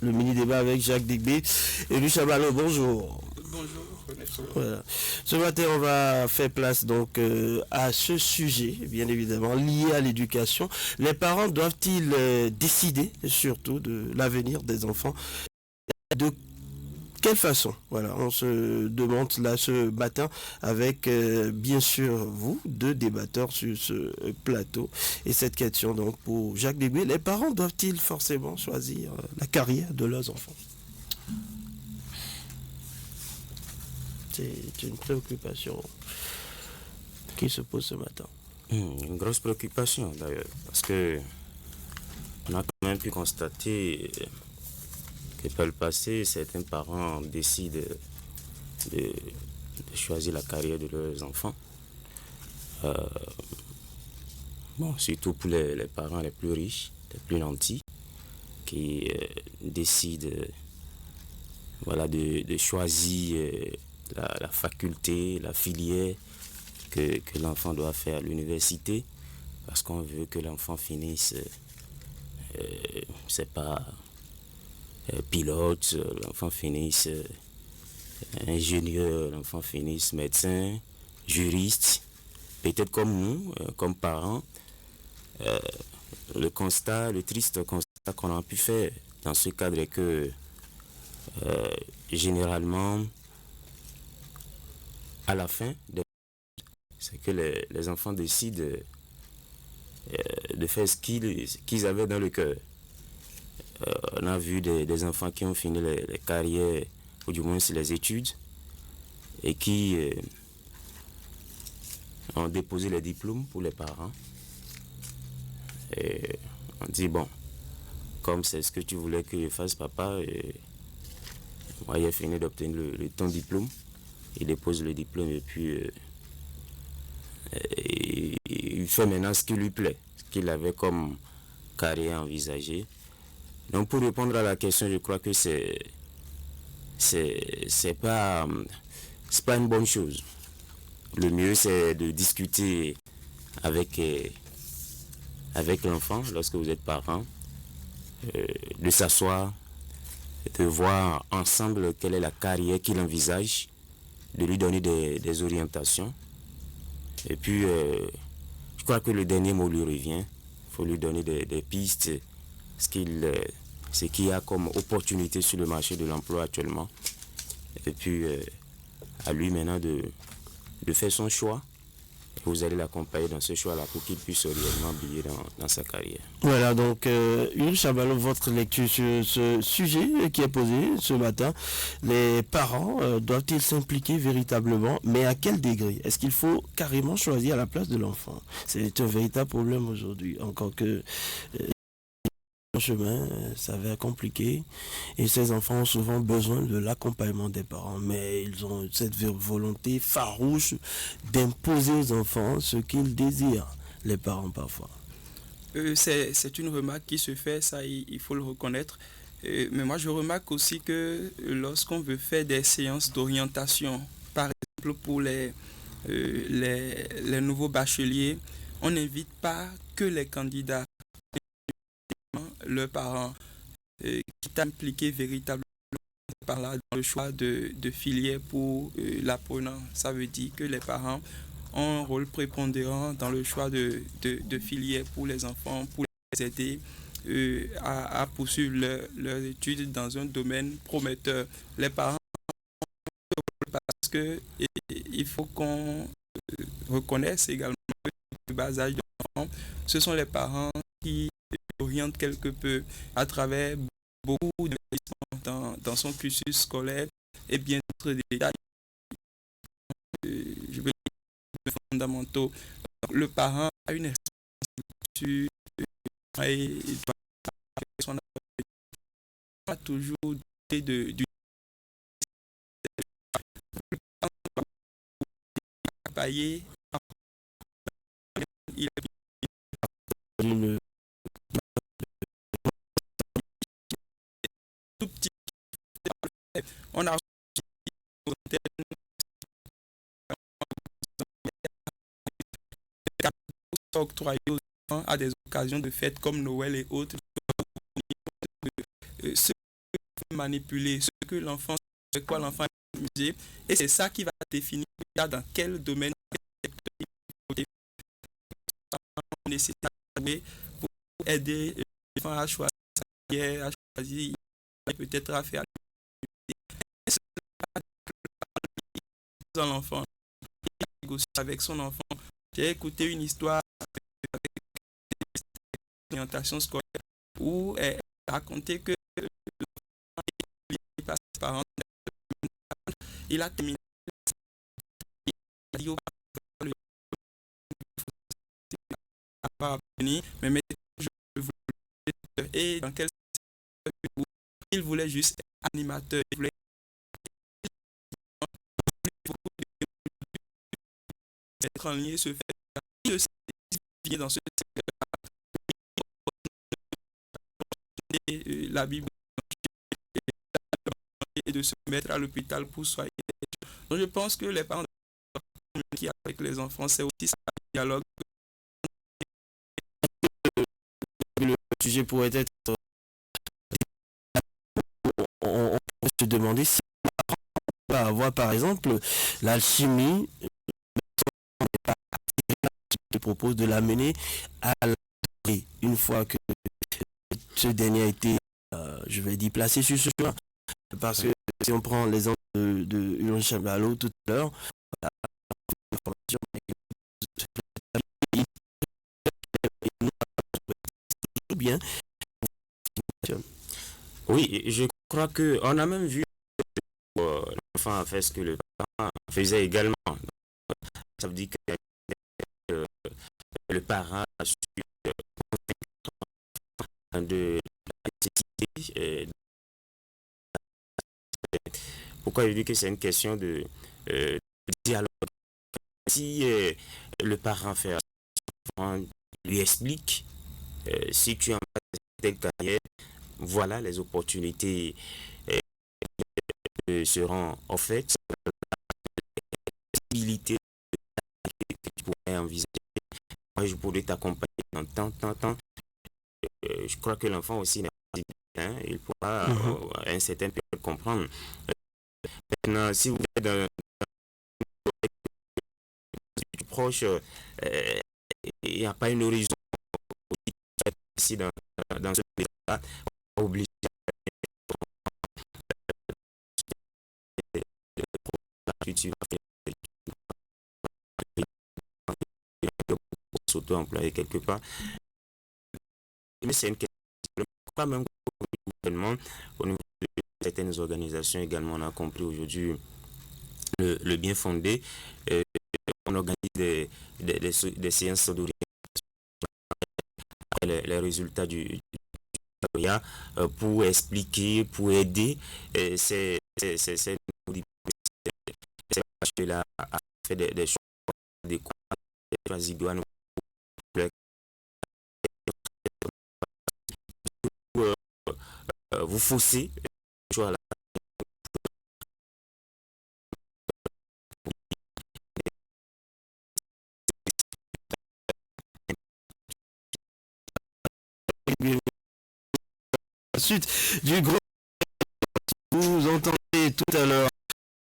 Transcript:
le mini-débat avec Jacques Digbé et Luc Chabalot. Bonjour. Bonjour. Voilà. Ce matin, on va faire place donc à ce sujet, bien évidemment, lié à l'éducation. Les parents doivent-ils décider surtout de l'avenir des enfants? De quelle façon? Voilà, on se demande là ce matin avec bien sûr vous, deux débatteurs sur ce plateau. Et cette question donc pour Jacques Digbé, les parents doivent-ils forcément choisir la carrière de leurs enfants? C'est une préoccupation qui se pose ce matin. Une grosse préoccupation d'ailleurs, parce que on a quand même pu constater que par le passé, certains parents décident de choisir la carrière de leurs enfants. Surtout pour les parents les plus riches, les plus nantis, qui décident de choisir la faculté, la filière que l'enfant doit faire à l'université, parce qu'on veut que l'enfant finisse, c'est pas pilote, l'enfant finisse ingénieur, l'enfant finisse médecin, juriste. Peut-être comme nous, comme parents, le triste constat qu'on a pu faire dans ce cadre est que généralement, à la fin, c'est que les enfants décident de faire ce qu'ils avaient dans le cœur. On a vu des enfants qui ont fini les carrières, ou du moins les études, et qui ont déposé les diplômes pour les parents. Et on dit, bon, comme c'est ce que tu voulais que je fasse, papa, moi j'ai fini d'obtenir ton diplôme. Il dépose le diplôme et puis il fait maintenant ce qui lui plaît, ce qu'il avait comme carrière envisagée. Donc pour répondre à la question, je crois que c'est pas une bonne chose. Le mieux c'est de discuter avec l'enfant lorsque vous êtes parent, de s'asseoir, de voir ensemble quelle est la carrière qu'il envisage, de lui donner des orientations. Et puis, je crois que le dernier mot lui revient. Il faut lui donner des pistes, ce qu'il y a comme opportunité sur le marché de l'emploi actuellement. Et puis, à lui maintenant de faire son choix. Et vous allez l'accompagner dans ce choix-là pour qu'il puisse réellement briller dans sa carrière. Voilà, donc, Yves Chabalot, votre lecture sur ce sujet qui est posé ce matin. Les parents doivent-ils s'impliquer véritablement, mais à quel degré? Est-ce qu'il faut carrément choisir à la place de l'enfant? C'est un véritable problème aujourd'hui, encore que le chemin s'avère compliqué et ces enfants ont souvent besoin de l'accompagnement des parents, mais ils ont cette volonté farouche d'imposer aux enfants ce qu'ils désirent, les parents parfois. C'est une remarque qui se fait, ça il faut le reconnaître. Mais moi je remarque aussi que lorsqu'on veut faire des séances d'orientation, par exemple pour les nouveaux bacheliers, on n'invite pas que les candidats, leurs parents, qui t'impliquent véritablement par là dans le choix de filière pour l'apprenant. Ça veut dire que les parents ont un rôle prépondérant dans le choix de filière pour les enfants, pour les aider à poursuivre leurs études dans un domaine prometteur. Les parents, parce que il faut qu'on reconnaisse également que le bas âge de l'enfant, ce sont les parents qui orientent quelque peu à travers beaucoup d'investissements dans son cursus scolaire et bien d'autres détails. Je veux dire fondamentaux. Le parent a une responsabilité et il doit son pas toujours du travailler. Il Une tout petit. On a octroyé aux enfants à des occasions de fêtes comme Noël et autres. Ce manipuler ce que l'enfant, avec quoi l'enfant est amusé, et c'est ça qui va définir dans quel domaine on essaie de pour aider l'enfant à choisir sa carrière, à choisir peut-être à faire l'enfant négocier avec son enfant. J'ai écouté une histoire d'orientation scolaire où elle racontait que par ses parents, il a terminé, il a dit au pas venir, mais maintenant je voulais, et dans quel il voulait juste être animateur, il voulait être en ligne, se faire vient dans ce la Bible et de se mettre à l'hôpital pour soigner. Donc je pense que les parents qui avec les enfants, c'est aussi ça, le dialogue. Le sujet pourrait être, on peut se demander si on va avoir par exemple l'alchimie, je propose de l'amener à l'abri une fois que ce dernier a été, je vais dire, placé sur ce chemin. Parce que si on prend l'exemple de Ulrich Chabalot tout à l'heure, bien. Oui, je crois qu'on a même vu l'enfant a fait ce que le parent faisait également. Ça veut dire que le parent a su de la nécessité. Pourquoi je dis que c'est une question de dialogue. Si le parent fait lui explique si tu en as telle carrière, voilà les opportunités seront offertes, la possibilité que tu pourrais envisager. Moi, je pourrais t'accompagner dans tant. Je crois que l'enfant aussi n'est pas bien, il pourra à un certain période comprendre. Maintenant, si vous êtes dans proche, il n'y a pas une horizon ici dans ce pays-là, obligé tu vas faire s'auto-employer quelque part. Mais c'est une question. Pas même au niveau de certaines organisations également, on a compris aujourd'hui le bien fondé. On organise des séances d'orientation après les résultats du pour expliquer, pour aider ces là à faire des choix adéquats, des idoines vous faussez le choix là. Suite du groupe, vous entendez tout à l'heure